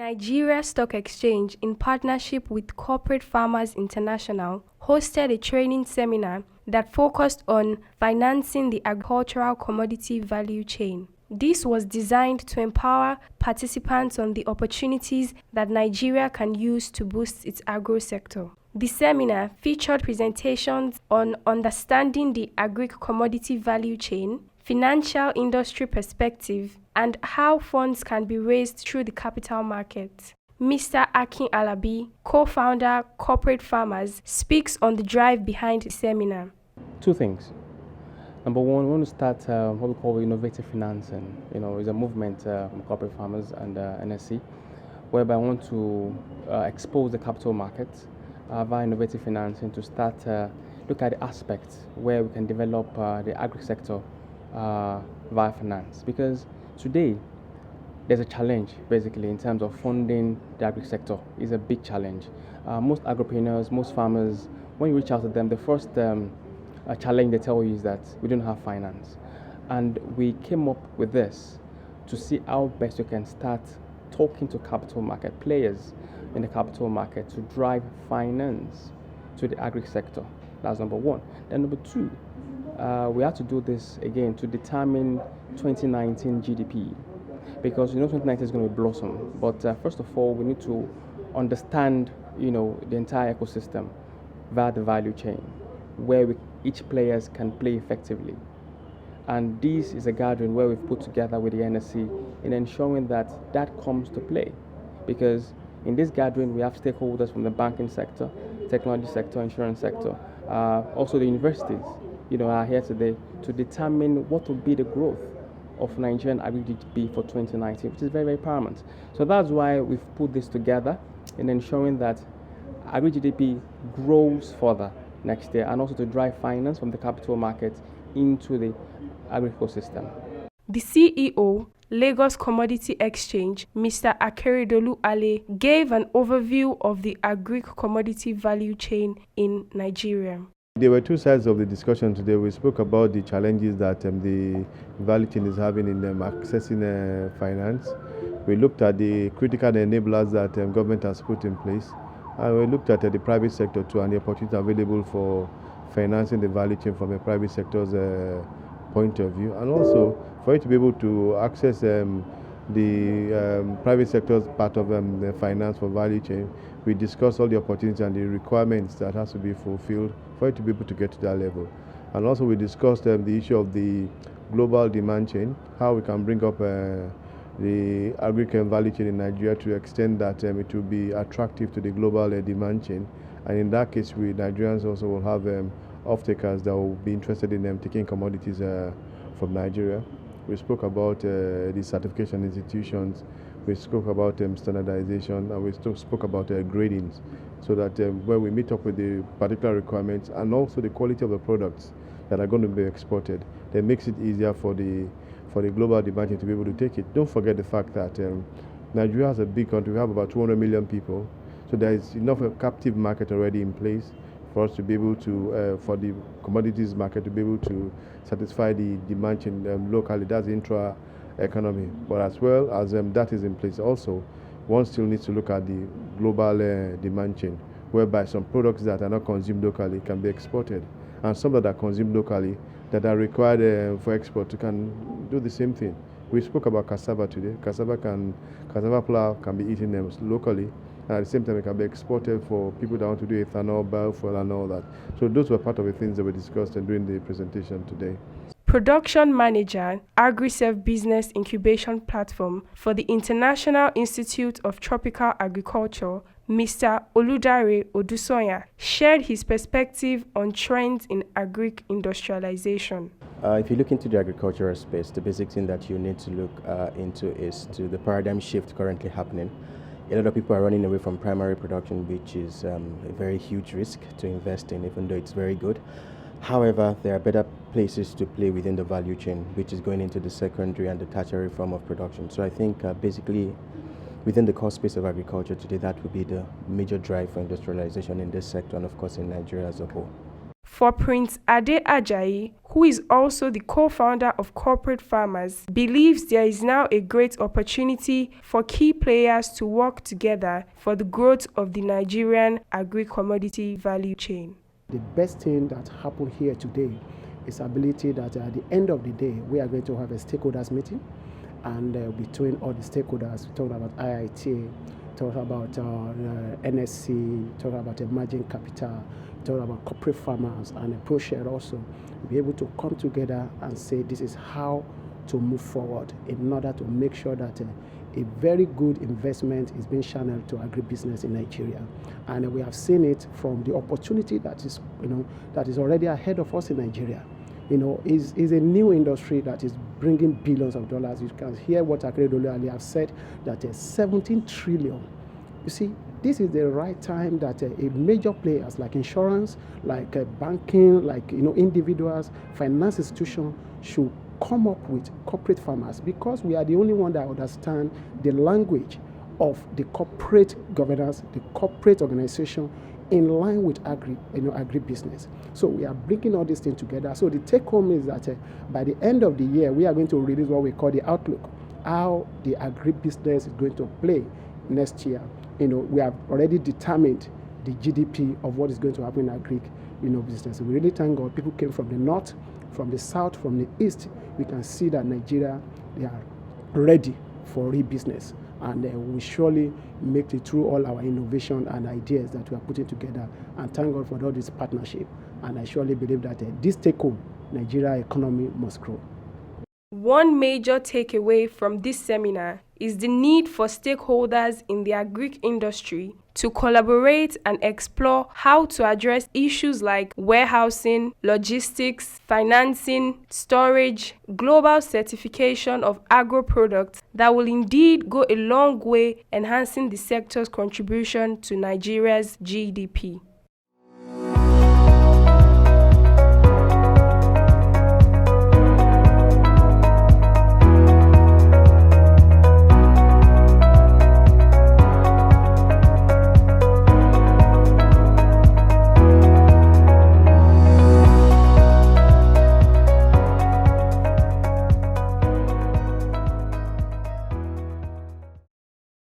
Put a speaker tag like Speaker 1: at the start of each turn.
Speaker 1: Nigeria Stock Exchange, in partnership with Corporate Farmers International, hosted a training seminar that focused on financing the agricultural commodity value chain. This was designed to empower participants on the opportunities that Nigeria can use to boost its agro sector. The seminar featured presentations on understanding the Agric commodity value chain, financial industry perspective, and how funds can be raised through the capital market. Mr. Akin Alabi, co-founder Corporate Farmers, speaks on the drive behind the seminar.
Speaker 2: Two things. Number one, we want to start what we call innovative financing. It's a movement from Corporate Farmers and NSC, whereby I want to expose the capital market via innovative financing to start look at the aspects where we can develop the agri sector via finance. Because today, there's a challenge basically in terms of funding the agri sector. It's a big challenge. Most agripreneurs, most farmers, when you reach out to them, the first challenge they tell you is that we don't have finance. And we came up with this to see how best we can start talking to capital market players in the capital market to drive finance to the agri sector. That's number one. Then number two, we have to do this again to determine 2019 GDP, because 2019 is going to blossom. But first of all, we need to understand the entire ecosystem via the value chain, where each players can play effectively. And this is a gathering where we've put together with the NSC in ensuring that comes to play. Because in this gathering, we have stakeholders from the banking sector, technology sector, insurance sector, also the universities, are here today to determine what will be the growth of Nigerian agri-GDP for 2019, which is very, very paramount. So that's why we've put this together in ensuring that agri-GDP grows further next year, and also to drive finance from the capital market into the agri-ecosystem.
Speaker 1: The CEO, Lagos Commodity Exchange, Mr. Akeredolu Ale, gave an overview of the Agric commodity value chain in Nigeria.
Speaker 3: There were two sides of the discussion today. We spoke about the challenges that the value chain is having in accessing finance. We looked at the critical enablers that government has put in place. And we looked at the private sector too, and the opportunity available for financing the value chain from a private sector's point of view. And also for you to be able to access the private sector's part of the finance for value chain, we discussed all the opportunities and the requirements that has to be fulfilled for you to be able to get to that level. And also we discussed the issue of the global demand chain, how we can bring up the agricultural value chain in Nigeria to extend that it will be attractive to the global demand chain. And in that case, we Nigerians also will have off-takers that will be interested in taking commodities from Nigeria. We spoke about the certification institutions. We spoke about standardization, and we spoke about gradings, so that when we meet up with the particular requirements and also the quality of the products that are going to be exported, that makes it easier for the global demand chain to be able to take it. Don't forget the fact that Nigeria is a big country. We have about 200 million people, so there is enough of a captive market already in place for us to be able to, for the commodities market to be able to satisfy the demand chain locally. That's intra economy. But as well as that is in place, also one still needs to look at the global demand chain, whereby some products that are not consumed locally can be exported, and some that are consumed locally that are required for export can do the same thing. We spoke about cassava today. Cassava flour can be eaten locally, and at the same time it can be exported for people that want to do ethanol, biofuel and all that. So those were part of the things that we discussed during the presentation today.
Speaker 1: Production Manager, Agric Business Incubation Platform for the International Institute of Tropical Agriculture, Mr. Oludare Odusoya, shared his perspective on trends in agric industrialization.
Speaker 4: If you look into the agricultural space, the basic thing that you need to look into is to the paradigm shift currently happening. A lot of people are running away from primary production, which is a very huge risk to invest in, even though it's very good. However, there are better places to play within the value chain, which is going into the secondary and the tertiary form of production. So I think basically within the core space of agriculture today, that would be the major drive for industrialization in this sector and of course in Nigeria as a whole.
Speaker 1: For Prince Ade Ajayi, who is also the co-founder of Corporate Farmers, believes there is now a great opportunity for key players to work together for the growth of the Nigerian agri-commodity value chain.
Speaker 5: The best thing that happened here today is ability that at the end of the day, we are going to have a stakeholders meeting, and between all the stakeholders, we talk about IITA, talk about NSC, talk about emerging capital, talk about corporate farmers and Proshare also, be able to come together and say this is how to move forward in order to make sure that a very good investment is being channeled to agribusiness in Nigeria. And we have seen it from the opportunity that is, that is already ahead of us in Nigeria. Is a new industry that is bringing billions of dollars. You can hear what Agric Ali have said, that 17 trillion. You see, this is the right time that a major players like insurance, like banking, like individuals, finance institutions should come up with corporate farmers, because we are the only one that understand the language of the corporate governance, the corporate organization in line with agribusiness. So we are bringing all these things together. So the take home is that by the end of the year, we are going to release what we call the outlook, how the agribusiness is going to play next year. We have already determined the GDP of what is going to happen in agric business. We really thank God. People came from the north, from the south, from the east. We can see that Nigeria, they are ready for business, and we surely make it through all our innovation and ideas that we are putting together. And thank God for all this partnership. And I surely believe that this take home, Nigeria economy must grow.
Speaker 1: One major takeaway from this seminar is the need for stakeholders in the agric industry to collaborate and explore how to address issues like warehousing, logistics, financing, storage, global certification of agro products that will indeed go a long way enhancing the sector's contribution to Nigeria's GDP.